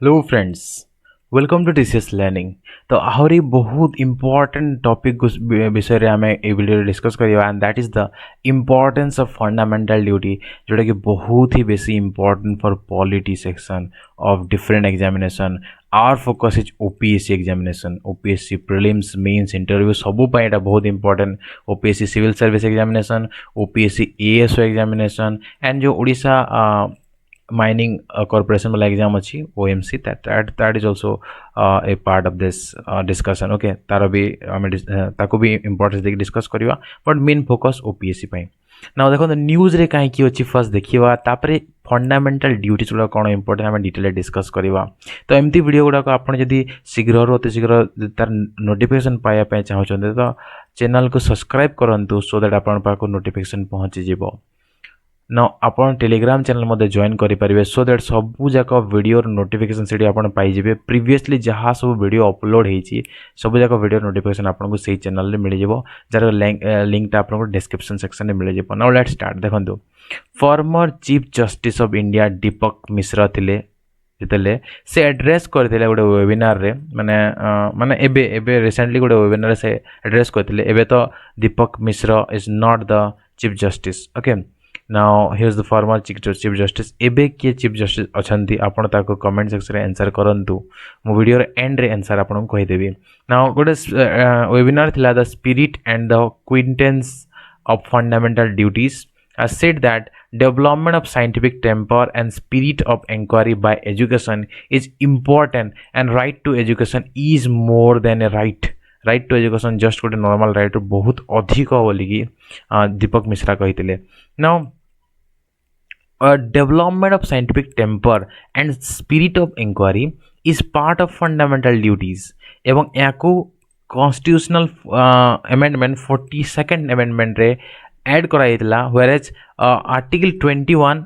Hello friends, welcome to TCS learning. तो आहरी बहुत इंपॉर्टेंट टॉपिक विषय रे हमें ए वीडियो डिस्कस करिया and that is the importance of fundamental duty, जोटा कि बहुत ही बेसी important for polity section of different examination. Our focus is OPSC examination, OPSC prelims mains interview सबू पाई एटा बहुत important. OPSC civil service examination, OPSC ASO examination and जो ओडिशा mining corporation वाला एग्जाम अच्छी OMC that is also a part of this discussion। Okay तार भी आम ताको भी इम्पोर्टेंस देख डिस्कस करवा बट मेन फोकस ओपीएससी पाई ना। देखो न्यूज रे कहीं अच्छी फर्स्ट देखा तापर फंडामेंटल ड्यूटीज गुड़ा कौन इंपोर्टेंट आम डिटेल डिस्कस करवा। तो एमती वीडियो गुड़ाक आप शीघ्र अति शीघ्र तार नोटिफिकेशन पाइबा चाहते तो चैनल को सब्सक्राइब करूँ सो दैट आपण पाक नोटिफिकेशन पहुँची जीव ना। आपन टेलीग्राम चैनल मध्य जॉइन करेंगे सो दैट सबू जाक वीडियो नोटिफिकेशन से आपन पाइबे। प्रीवियसली जहाँ सब वीडियो अपलोड होती सबू जाक वीडियो नोटिफिकेशन आपको से चैनल में मिल जाव, जार लिंकटा आपको डिस्क्रिप्शन सेक्शन में मिल जाव। Now let's start. देखो former chief justice of India Deepak Mishra थिले जिते से एड्रेस करते गोटे वेबिनार रे माने माने एबे एबे रिसेंटली गोटे वेबिनार से एड्रेस करते। एबे तो Dipak Misra is not the chief justice. Okay now here is the former chief justice. एबे किए चीफ जस्टिस अच्छी आपण ताको कमेंट सेक्शन रे आंसर करंतु, मो वीडियो रे एंड रे आंसर आपन को देबी। नाउ गोटे वेबिनार थिला the spirit and the quintessence of fundamental duties said that development of scientific temper and spirit of inquiry by education is important and right to education is more than a right to education just गोटे normal right बहुत अधिक बोलिकी दीपक मिश्रा कही। Now development of scientific temper and spirit of inquiry is part of fundamental duties एवं याको constitutional amendment 42nd amendment रे add कराइला। Whereas article 21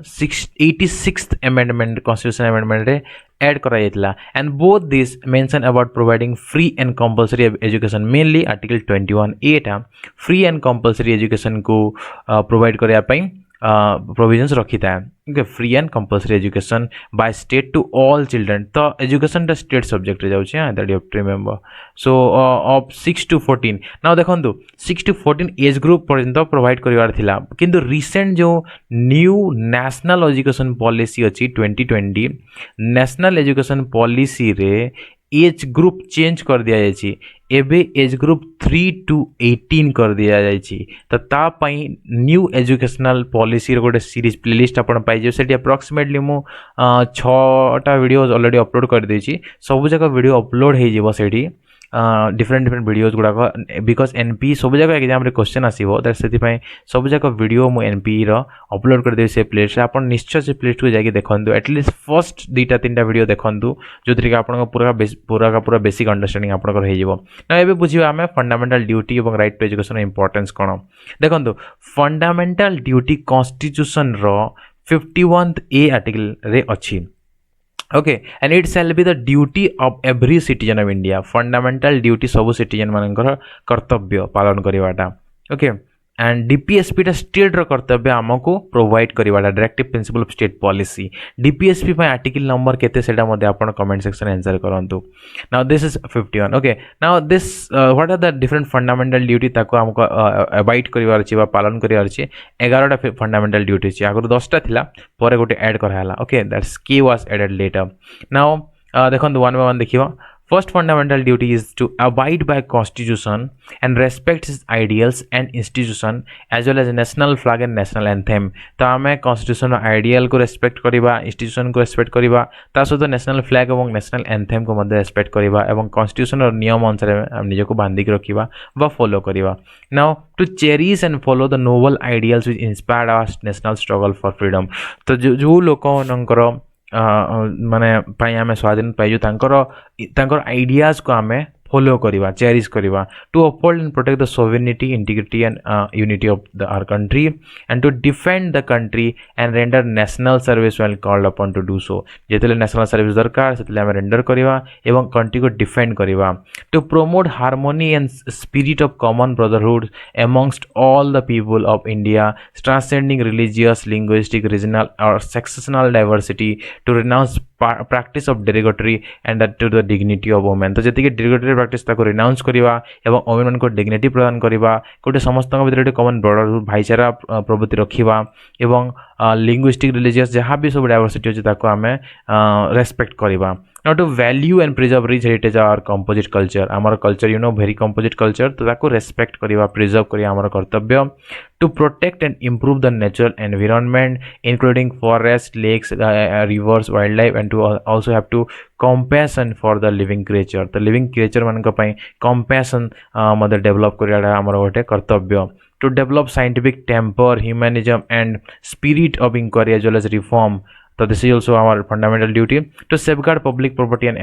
86th amendment constitution amendment रे add कराइला and both this mention about providing free and compulsory education. Mainly article 21A टा free and compulsory education को provide करया पई provisions रखी था। Okay free and compulsory education by state to all children. तो education टा state subject रे जाउछि, that you have to remember. So of 6 to 14 now देखंतु 6 to 14 एज ग्रुप पर्यंत प्रोवाइड करिवार थिला, किंतु रिसेंट जो न्यू नेशनल एजुकेशन पॉलिसी अछि 2020 नेशनल एजुकेशन पॉलिसी रे एज ग्रुप चेंज कर दिया जाइए। एबे एज ग्रुप 3 to 18 कर दिया जाइए। तो तापाई न्यू एजुकेशनल पॉलिसी गोटे सीरीज प्लेलिस्ट आपन पाइजे से अप्रोक्सीमेटली मु 6टा वीडियोस ऑलरेडी अपलोड कर देछि। सब जगह वीडियो अपलोड हो जिवो सेठी डिफरेंट वीडियोस गुड़ाक बिकज एनपी सब जगह एग्जाम रे क्वेश्चन आसीबो दैट से सब जगह वीडियो मु एनपी रो अपलोड कर देबी से प्लेलिस्ट। आपन निश्चय से प्लेलिस्ट को जाके देखंतु, एटलीस्ट फर्स्ट 2-3टा वीडियो देखंतु जोथि के आपन पूरा बेसिक अंडरस्टैंडिंग आपन कर हे जिवो ना। एबे बुझिबा हमें फंडामेंटल ड्यूटी और राइट टू एजुकेशन इंपोर्टेंस कोन। देखंतु फंडामेंटल ड्यूटी कॉन्स्टिट्यूशन रो 51A आर्टिकल रे अछि। Okay and it shall be the duty of every citizen of India. Fundamental duty सब सिटीजन मानकर कर्तव्य पालन करवाटा। ओके एंड डीपीएसपी टा स्टेट रो कर्तव्य आमको प्रोवाइड करवाटा directive principle of state policy. DPSP पे आर्टिकल नंबर केते सेटा मध्ये आपण कमेंट सेक्शन आंसर करंतु। Now this is 51। Okay now this what are the different fundamental duty ताको हमको अवॉइड करवार अछि बा पालन करवार अछि। 11टा फंडामेंटल ड्यूटी अछि, आगु 10टा थिला परे गोटे ऐड कराला। ओके दैट्स के वाज एडेड लेटर। नाउ देखो वन बाय वन देखिबा। First fundamental duty is to abide by constitution and respect its ideals and institution as well as national flag and national anthem। तो आम constitution ideal को respect करवा, institution को respect करवा, ता सहित नेशनल फ्लैग और नेशनल एंथेम को मध्य रेस्पेक्ट करवा एवं constitution और नियम अनुसार निजको बांधिक रखा व फॉलो करवा। Now to cherish and follow the noble ideals which inspired our national struggle for freedom. तो जो लोक माने आम स्वाधीन पाइजु तांकर आइडियाज को आम फॉलो करवा, चेरिश करवा। To uphold and protect the sovereignty integrity and unity of the our country and to defend the country and render national service when called upon to do so. जेतले national service दरकार सेतले आम render करवा एवं country को defend करवा। To promote harmony and spirit of common brotherhood amongst all the people of India, transcending religious, linguistic, regional or sectional diversity, to renounce practice of derogatory and that to the dignity of women तो जति के derogatory practice ताको renounce करिवा एवं women मान को dignity प्रदान करिवा कोटे समस्त भितर गोटे common brotherhood भाईचारा प्रवृत्ति रखिवा एवं linguistic religious जहाँ भी सब diversity अछि ताको आमे respect करिवा now to value and preserve rich heritage our composite culture our culture you know very composite culture तो ताको respect करिवा preserve करिया हमर कर्तव्य to protect and improve the natural environment including forests lakes rivers wildlife and to also have to compassion for the living creature the living creature मान का पई compassion मतलब develop करिया हमर गोटे कर्तव्य to develop scientific temper humanism and spirit of inquiry as well as reform so this is also our fundamental duty to safeguard public property and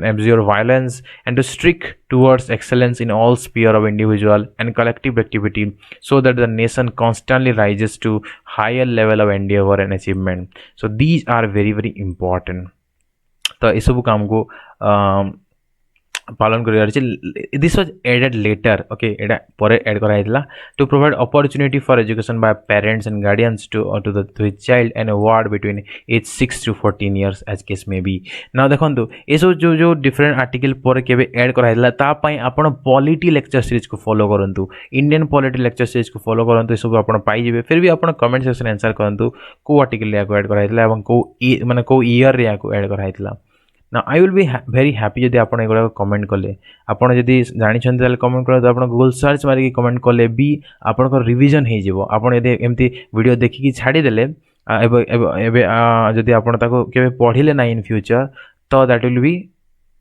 abjure violence and to strict towards excellence in all sphere of individual and collective activity so that the nation constantly rises to higher level of endeavor and achievement so these are very very important तो ये सब काम को पालन करिवार अछि this was added later okay एडा परे ऐड करा हितला to provide opportunity for education by parents and guardians to the child and award between age 6 to 14 years as case may be now देखंतु ए सब जो डिफरेंट आर्टिकल पर केबे ऐड करा हितला ता पई आपण पॉलिटी लेक्चर सीरीज को फॉलो करंतु इंडियन पॉलिटी लेक्चर सीरीज को फॉलो करंतु ए सब आपण पाई जेबे फिर भी आपण कमेंट सेक्शन आंसर करंतु को आर्टिकल या को ऐड करा हितला एवं को माने को ईयर रे या को ऐड करा हितला now I will be very happy जदि आपण एगुडा कमेंट कले आपण जदि जानि छन ताले कमेंट कर आपण गूगल सर्च मारि कमेंट कले भी आपण को रिवीजन हे जेबो आपण यदि एमती वीडियो देखि कि छाडी देले एबे जदि आपण ताको केबे पढिले ना इन फ्यूचर तो that will be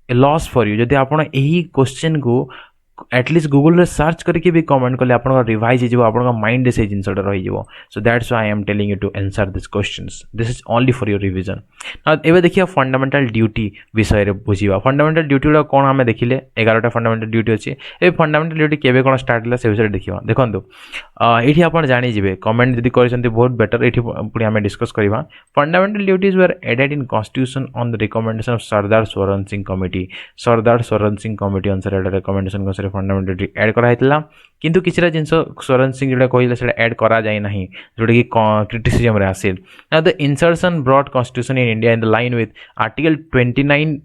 A loss for you जदि आपण एही क्वेश्चन को एटलिस्ट गूगल रे सर्च करके भी कमेंट कले आपण रिवाइज हे जेबो आपण माइंड से जिंसटा रहि जेबो so that's why I am telling you to answer this questions this is only for your revision now एबे देखिया फंडामेंटल ड्यूटी विषय रे बुझिबा फंडामेंटल ड्यूटी रा कोन हमें देखिले 11 टा फंडामेंटल ड्यूटी अछि ए फंडामेंटल ड्यूटी केबे कोन स्टार्ट हला से विषय देखिबा देखंतु एठी आपण जानि जिवे कमेंट जदि करछन्ते बहुत बेटर एठी पुनी हमें डिस्कस करिबा fundamental duties were added in constitution on the recommendation of Sardar Swaran Singh committee अनुसार एडा रिकमेंडेशन को फंडामेंटल ड्यूटी ऐड करा हितला किंतु किछरा जिंस स्वरण सिंह जोडा कहिला सेडा ऐड करा जाय नाही जोडा कि क्रिटिसिज्म रे आसे now the insertion brought constitution in India in the line with article 29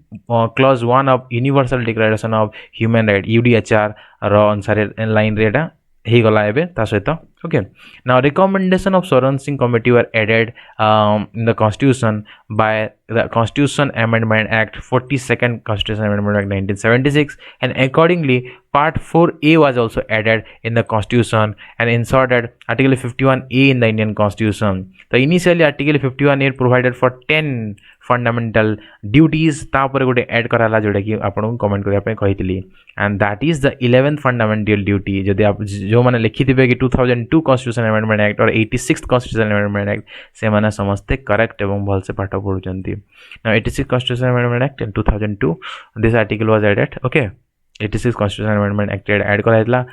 clause 1 of universal declaration of human right UDHR रो अनुसार लाइन रेडा he gala ebe ta sahita okay now recommendation of Swaran Singh committee were added in the constitution by the Constitution Amendment Act 42nd Constitution Amendment Act 1976 and accordingly part 4a was also added in the constitution and inserted article 51a in the Indian constitution so initially article 51a provided for 10 fundamental duties तापर गोटे add कराला जोटा कि आपन comment करिया पे कहितली and that is the 11th fundamental duty जदि आप जो माने लिखिथिबे कि 2002 कॉन्स्टिट्यूशन अमेंडमेंट एक्ट और 86th कॉन्स्टिट्यूशन अमेंडमेंट एक्ट से माने समस्त करेक्ट एवं भल से पाठ पढुचंती now 86th constitution amendment act in 2002 this article was added okay 86th constitution amendment act add कराइतला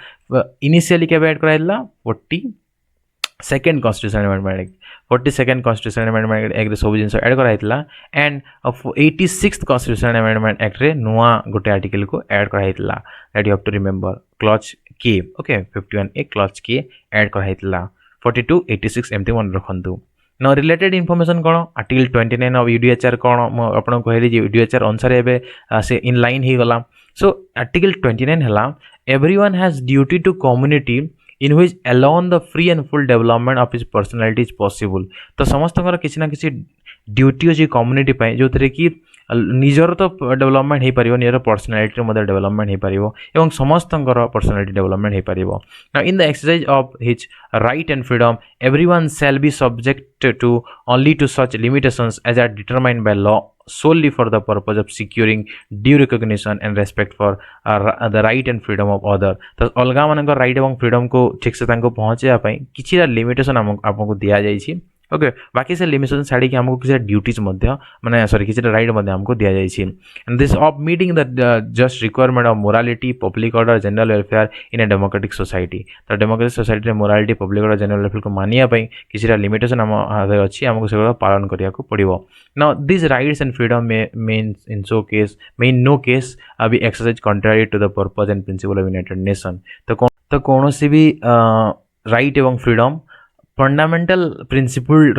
इनिशियली के ऐड कराइतला 42nd constitution amendment act 42nd constitution amendment act रे सब जिंस ऐड कराइतला and 86th constitution amendment act रे नुआ गोटे आर्टिकल को ऐड कराइतला that you have to remember clause के ओके 51 ए क्लॉज के ऐड कराइतला 42 86 एमती मन रखंतु नो रिलेटेड इन्फॉर्मेशन कोन आर्टिकल 29 ऑफ यूडीएचआर कोन आपण कहली जे यूडीएचआर अनुसार एबे से इन लाइन ही गला सो आर्टिकल 29 हला everyone has duty to community in which alone the free and full development of his personality is possible तो समस्त किसी ना किसी ड्यूटी अच्छी कम्युनिटी जो थे कि निजर तो डेवलपमेंट हो पार निजर पर्सनालीटी डेवलपमेंट हो पार एवं समस्त पर्सनालीटी डेवलपमेंट हो पार now in the exercise of his right and freedom everyone shall be subject to only to such limitations as are determined by law solely for the purpose of securing due recognition and respect for the right and freedom of other तो अलगा मान right एवं freedom को ठीक से पहुँचा किसी limitation आपको दिया जाइए ओके बाकी से लिमिटेशन छाड़ी कि हमको किसी ड्यूटीज माने सॉरी किसी राइट हमको दिया जाइए and this of meeting the just requirement of morality public order general welfare in a democratic society तो democratic society morality public order general welfare को मानिया किसी लिमिटेशन अच्छी आमको से पालन करने को पड़ो now this rights and freedom may in no case be exercise contrary to the purpose and principle of united nation तो कौन सी भी राइट एवं फ्रीडम फंडामेंटल प्रिंसिपल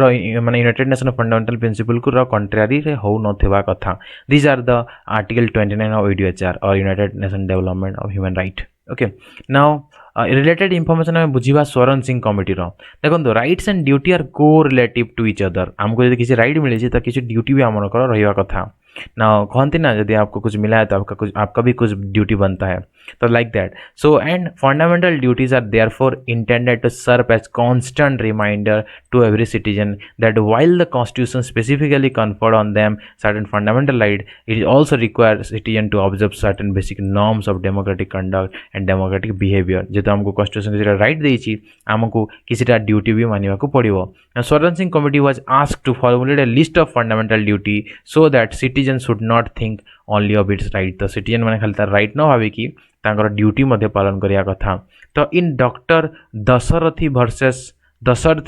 माने यूनाइटेड नेशन फंडामेंटल प्रिंसिपल को कंट्रारी रे हो नथिबा कथा these are the article 29 of UDHR और united nation development of human right okay now related information आम बुझा स्वरण सिंह कमिटी देखो राइट्स एंड ड्यूटी आर को रिलेटिव टू इच अदर आमको यदि किसी राइट मिली तो किसी ड्यूटी भी आम रहा कथा ना कहती ना यदि आपको कुछ मिला है तो आपका भी कुछ ड्यूटी बनता है तो like that so and fundamental duties are therefore intended to serve as constant reminder to every citizen that while the constitution specifically conferred on them certain fundamental right it also require citizen to observe certain basic norms of democratic conduct and democratic behaviour जेतो हमको constitution किसी right देछि हमको किसी duty भी मानिबा को पड़िबो Swaran Singh committee was asked to formulate a list of fundamental duty so that citizens should not think only of its right तो सिटीजन मैंने खाली तार राइट न भावी कि तांकर ड्यूटी मध्य पालन करिया कथा तो in doctor Dasarathi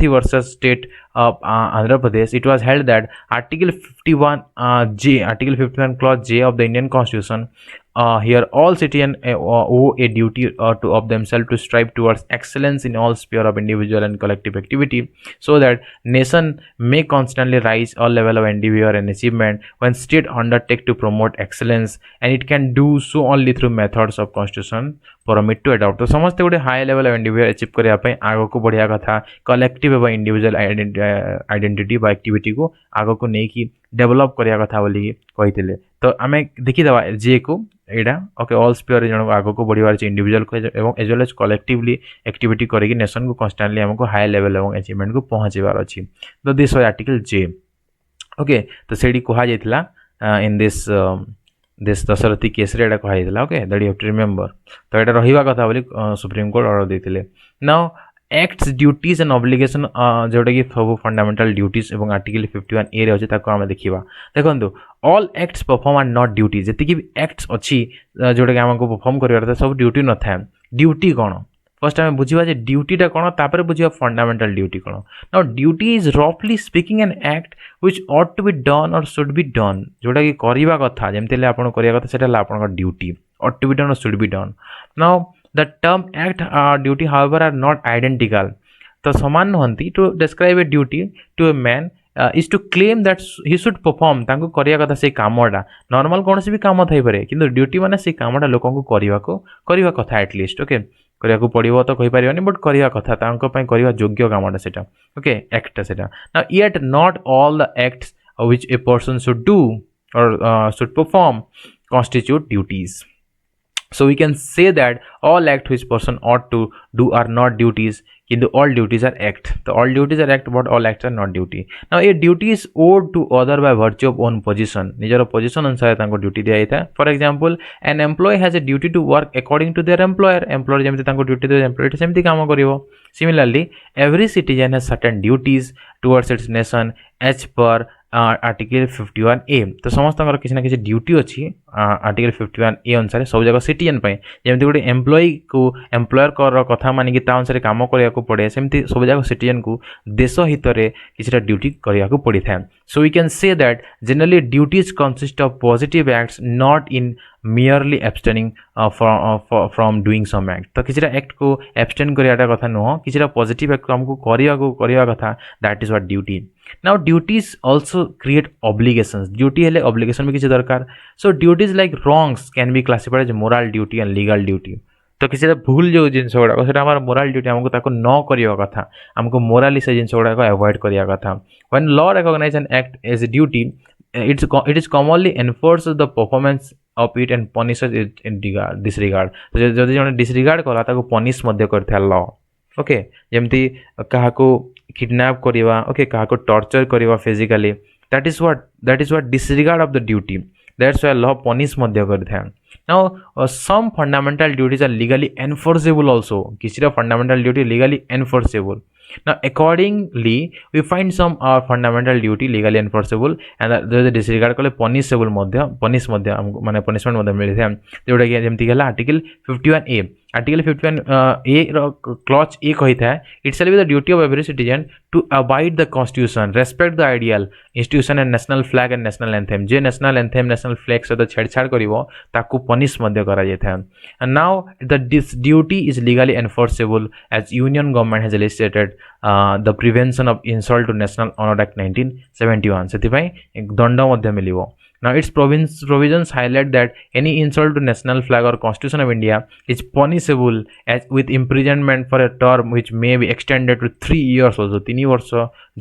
versus state of Andhra Pradesh it was held that article 51 clause J of the Indian Constitution here all citizens owe a duty of themselves to strive towards excellence in all sphere of individual and collective activity so that nation may constantly rise all level of endeavor and achievement when state undertake to promote excellence and it can do so only through methods of constitution permit to adopt तो समस्त गोटे high level of एंडिवियर achieve करने आग को बढ़िया कथा collective एवं individual identity बा एक्टिविटी को आग को लेकिन डेवलप करने कथा बोली कही तो आम देखीदे जे को यहाँ ओके ऑल स्पीयर जन आग को बढ़िया इंडिविजुअल को as well as collectively activity करके नेशन को कन्स्टांटली आमको हाई लेवल और अचीवमेंट को पहुँचबार अच्छी तो दिस वाज आर्टिकल जे ओके तो सेठी कहुला in this this Dasarathi case रे कहुला okay that you have to remember तो यहाँ रहा कथा बोली सुप्रीम कोर्ट ऑर्डर देते now acts duties and obligation जोटा कि सब फंडामेंटल ड्यूटीज और आर्टिकल 51 ए रे अच्छे आम देखा देखो all acts perform are not duty जी भी एक्ट्स अच्छी जोटा कि आमको परफॉर्म कर सब ड्यूटी न था ड्यूटी कौन फर्स्ट आम बुझा जे ड्यूटीटा कौन तापर बुझा फंडामेंटल ड्यूटी कौन नाउ ड्यूटी इज रफली speaking an act which ought to be done और शुड बी डन जोटा कि करवा कथा जमती आपन करवा कथा सेटा आपन duty ought to be done और should be done now the term act duty however are not identical तो समान नुहंती to describe a duty to a man is to claim that he should perform तांको करिया कथा से कामडा normal कौन से भी काम थाई पारे किंतु ड्यूटी माने से कामडा लोकन को करवा कथा एटलिस्ट ओके करिया को पड़िबो तो कहि परिबानी बट करवा कथा तांको पय करवा योग्य कामडा सेटा ओके एक्ट सेटा now yet not all the acts which a person should do or should perform constitute duties so we can say that all acts which person ought to do are not duties किंतु all duties are act तो all duties are act but all acts are not duty now a duty is owed to other by virtue of own position निजर position अनुसार तांको duty दिया था for example an employee has a duty to work according to their employer जेमति तांको duty दे employee सेमति काम करिवो similarly every citizen has certain duties towards its nation as per article 51 ए तो समस्त किसी ना किसी ड्यूटी अच्छी आर्टिकल 51 ए अनुसार सब जगह सिटीजन जमी गोटे एम्प्लॉई को एम्प्लॉयर कथा मानिक अनुसार काम करने को पड़े सेमती सब जगह सिटीजन को देश हित में किसी ड्यूटी करने को पड़ी था so we can say that generally duties consist of positive acts not in merely abstaining from doing some act तो किसी एक्ट को एब्सटेन कराटा कथा नुह किसी पॉजिटिव एक्ट को आमको करवा कथा that is what duty now duties also create obligations duty हेले ऑब्लिगेशन भी किसी दरकार so duties like wrongs can be classified as moral duty and legal duty तो किसी भूल जो जिन गुड़ाक से मोरल ड्यूटी आमको न करवा कथा आमको मोराली से जिन गुड़ाक अवॉइड करवा कथा when law recognize an act as a duty it is commonly enforces the performance of it and punishes it in disregard तो जदि जने डिसरिगार्ड कला ताको पनिश मध्य करथा लॉ ओके जेमती काहा को किडनैप करवा ओके काहा को टॉर्चर करवा physically that is what disregard of the duty that's why law punish मध्य करथा now some fundamental duties are legally enforceable also किसी fundamental duty legally enforceable now accordingly we find some fundamental duty legally enforceable and the disregard kale punishable madhya punish madhya mane punishment madhya mili था जोटा कि जेमती गला article 51 A article 51 A clause A कही था it shall be the duty of every citizen to abide the constitution respect the ideal institution and national flag and national anthem जे national anthem national flag सहित छेड़छाड़ करिवो ताकू punish मध्य करा जायथा and now the this duty is legally enforceable as union government has illustrated the prevention of insult to national honour act 1971 सेति पई एक दंड मध्य मिलिवो Now, its provisions highlight that any insult to national flag or Constitution of India is punishable as with imprisonment for a term which may be extended to 3 years also 3 वर्ष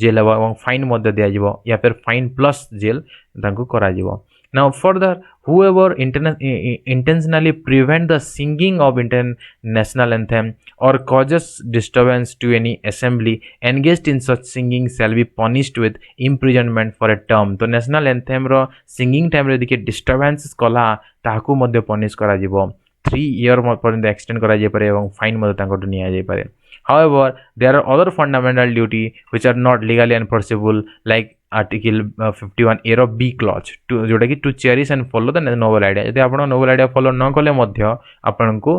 jail एवं fine मध्य दिया जिवो या फिर fine plus jail तांको करा जिवो Now, further, whoever intentionally prevent the singing of national anthem or causes disturbance to any assembly engaged in such singing shall be punished with imprisonment for a term. तो national anthem रो singing time रे देखिए disturbance कला ताकू मध्य punish करा जिवो 3 year पर्यंत extend करा जाय पारे एवं फाइन मध्य तांको निया जाय पारे. However, there are other fundamental duty which are not legally enforceable like article 51 A रो बी क्लच टू जोटा कि to cherish and follow the noble idea यदि आप नोबल आइडिया फॉलो न कले मध्य आपन को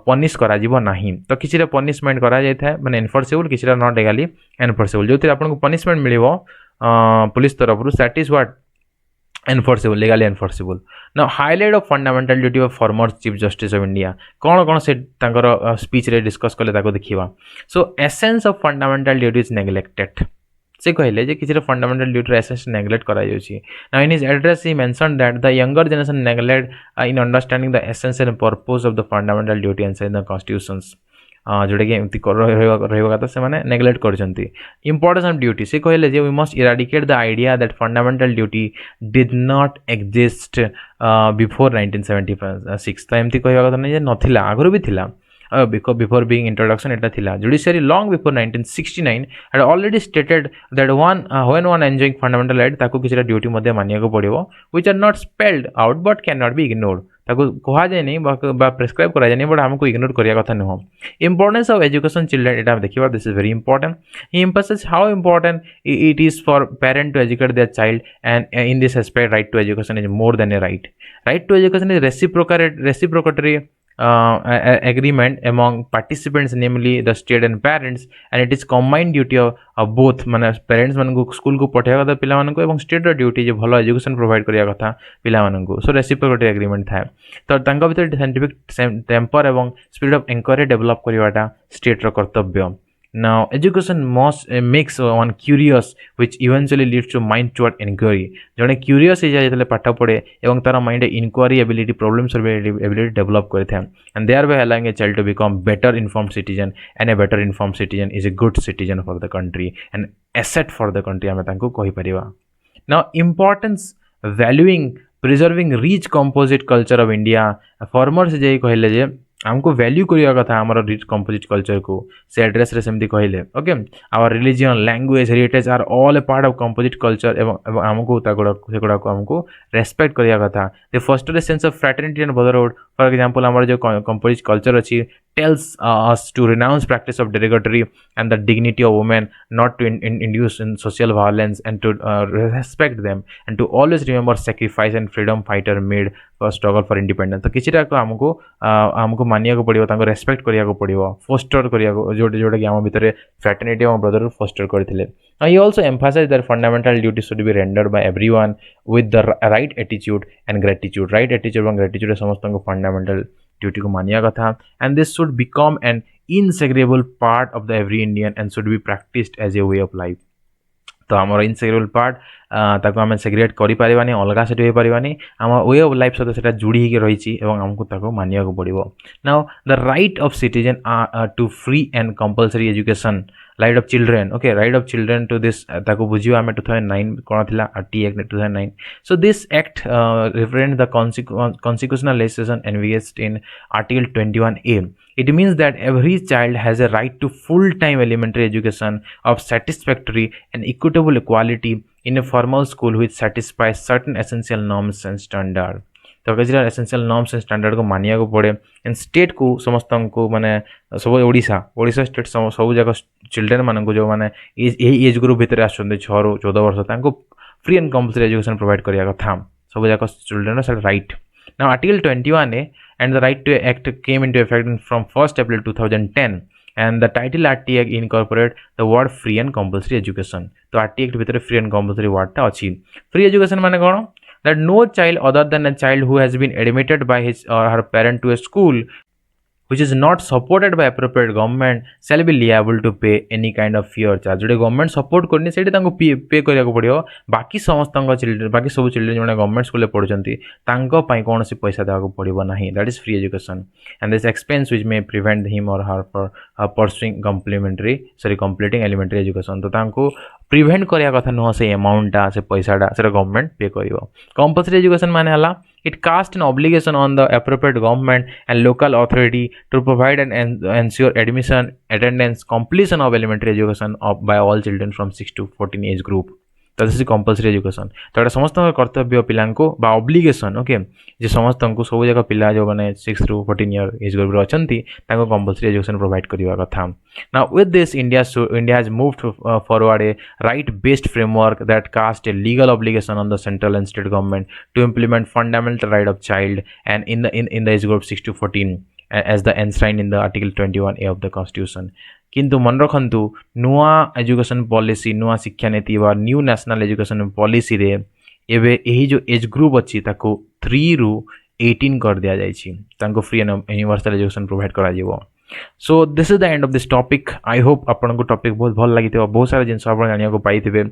पनिश करा जिवो नाही तो किछि पनिशमेंट करा जाय था माने एनफोर्सेबल किछि नॉट लीगली एनफोर्सेबल जोथि आपन को पनिशमेंट मिलिवो पुलिस तरफ that is what enforceable legally enforceable now highlight of fundamental duty of former chief justice of India कौन कौन से तांकर स्पीच रे डिस्कस कले ताको देखिबा so essence of fundamental duty is neglected से कहले जे किसी फंडामेंटल ड्यूटी एसेंस नेग्लेक्ट करा जाउची now in his address he mention that the younger generation neglect in understanding the essence and purpose of the fundamental duty and the constitutions जोटा कि एमती रहा कथा से नेग्लेक्ट करछंती इंपोर्टेंस ऑफ ड्यूटी से कहले जे we must eradicate the idea that fundamental duty did not exist before 1976 तो एमती कहवा कथा नै जे नथिला आगरो भी थिला because before being introduction eta thila judiciary long before 1969 had already stated that when one enjoying fundamental right taku kichira duty madhya mania ko padibo which are not spelled out but cannot be ignored ताको कहा जाए नहीं बा prescribe करा जाए नहीं but हमको ignore करिया कथा नुह इंपोर्टेंस ऑफ एजुकेशन चिल्ड्रन एटा देखिबा this is very important he emphasize how important it is for parent to educate their child and in this aspect right to education is more than a right to education is reciprocatory agreement among participants namely the state and parents and it is combined duty of both माने parents मन को school को पठेया कथा पिला मन को एवं state रो duty जे भलो एजुकेशन प्रोवाइड करिया कथा पिला मन को सो रेसिप्रोसिटी एग्रीमेंट था तो तांका भीतर साइंटिफिक टेम्पर एवं स्पिरिट ऑफ इंक्वायरी डेवलप करिवाटा स्टेट रो कर्तव्य Now, education must makes one curious, which eventually leads to mind toward inquiry. जने curious है जैसे पाठ पढ़े एवं तारा mind inquiry ability, problem solving ability develop करते हैं, and thereby allowing a child to become better informed citizen, and a better informed citizen is a good citizen for the country, and asset for the country. हमें तांको कही परिवा. Now, importance valuing preserving rich composite culture of India. Former से जे कहले जे हमको value करिया कथा हमर rich composite culture को से एड्रेस रे सेमती कहले okay our religion language heritage are all a part of composite culture एवं हमको तागुडा सेगुडा को हमको रेस्पेक्ट करिया कथा the first sense of fraternity and brotherhood for example हमर जो कंपोजिट कल्चर अछि tells us to renounce practice of derogatory and the dignity of women, not to induce in social violence and to respect them and to always remember sacrifice and freedom fighter made for struggle for independence. तो किसी को हमको मानिया को पड़ियो तांको respect करिया को पड़ियो फोस्टर करिया को जोटा कि हम भीतर फ्रैटर्निटी और ब्रदरहुड फोस्टर करथिले. He also emphasized that fundamental duty should be rendered by everyone with the right attitude and gratitude. Right attitude and gratitude समस्त को fundamental duty को मानिया कथा and this should become an inseparable part of the every Indian and should be practiced as a way of life. तो आमर इनसेग्रेबल part ताको आम सेग्रेट करि परिबानी अलगा सेट होई परिबानी आम वे ऑफ लाइफ सहित सेटा जुड़ी ही रही एवं हमको ताको मानिया को पड़िबो. Now the right of citizen to free and compulsory education right of children okay right of children to this ताको बुझियो आम 2009 कोन थिला RT act 2009 so this act represent the constitutional legislation envisaged in article 21A. It means that every child has a right to full-time elementary education of satisfactory and equitable quality in a formal school which satisfies certain essential norms and standard. तो कैसे essential norms and standard को मानिया को पड़े and state को समस्त को माने सब ओडिशा स्टेट सब जाक चिल्ड्रेन मान को जो माने यही एज ग्रुप भितर आछन 6 ରୁ 14 वर्ष तांको free and compulsory education provide करिया कथा सब जाक children sir right. Now article 21A and the right to act came into effect from 1st April 2010, and the title RT Act incorporate the word free and compulsory education. तो RT Act भितर free and compulsory word टा अछि. Free education माने कोन? That no child other than a child who has been admitted by his or her parent to a school which is not supported by appropriate government shall be liable to pay any kind of fee or charge. Jote government support करनी सेठी तांको पे करिया को पड़ियो. बाकी समस्त children बाकी सब चिल्ड्रन जोने गवर्नमेंट स्कूल पढ़ुचंती तांको पई कोनोसी पैसा देवा को पड़िबो नाही. That is free education and this expense which may prevent him और her for pursuing completing elementary education. तो तांको प्रिवेंट करिया कथा नुह से अमाउंटा से पैसाटा से गवर्नमेंट पे करियो. कंपल्सरी एजुकेशन माने हला it casts an obligation on the appropriate government and local authority to provide and ensure admission, attendance, completion of elementary education by all children from 6 to 14 age group. तो this is compulsory education. तो एटा समस्त कर्तव्य पिला को बा obligation. Okay जे समस्त को सब जगह पिला जो माने 6 टू 14 ईयर एज ग्रुप रे अछंती ताको कंपल्सरी एजुकेशन प्रोवाइड करिवा कथा. Now with this India has moved forward a right based framework that cast a legal obligation on the central and state government to implement fundamental right of child and in the age group 6 to 14 as the enshrined in the article 21A of the constitution. किंतु मन रखु नुआ education policy नुआ शिक्षा नीति व new national education policy रे एबे यही जो एज ग्रुप अच्छी 3 रू 18 कर दिया जाइए free and universal education provide करा जीवो. So this is the end of this topic. I hope आपन को टॉपिक बहुत भल लगी बहुत सारा जिन आप जाना को पाई थे.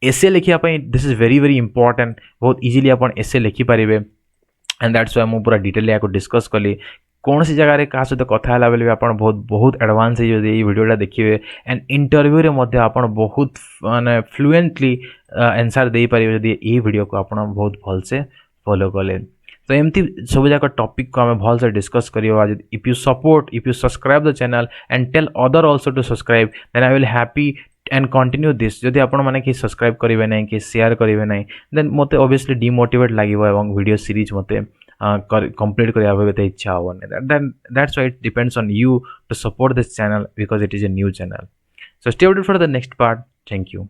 एसे लिखिया this is very very important. बहुत इजीली आप एसे लिखिपारे एंड दैट्स वाई मुझे पूरा डिटेल या डिस्कस कली. कौन सी जगह क्या सहित कथा बेले आप बहुत बहुत एडवांस ये वीडियोटा देखिए एंड इंटरव्यू रे मध्य आप बहुत माने फ्लुएंटली आंसर दे पारे जदि ये वीडियो को आप बहुत भल से फॉलो कले. तो एमती सब जाक टॉपिक को आम भल से डिस्कस करियो. If you subscribe the channel and tell other also to subscribe then I will happy and continue this. जदि आपण माने कि सब्सक्राइब करेंगे ना कि शेयर करेंगे ना देन मत ऑब्वियसली डिमोटिवेट लगे और वीडियो सीरीज मत कंप्लीट करने इच्छा हेनी. That's why it depends on you to support this channel because it is a new channel. So stay updated for the next part. Thank you.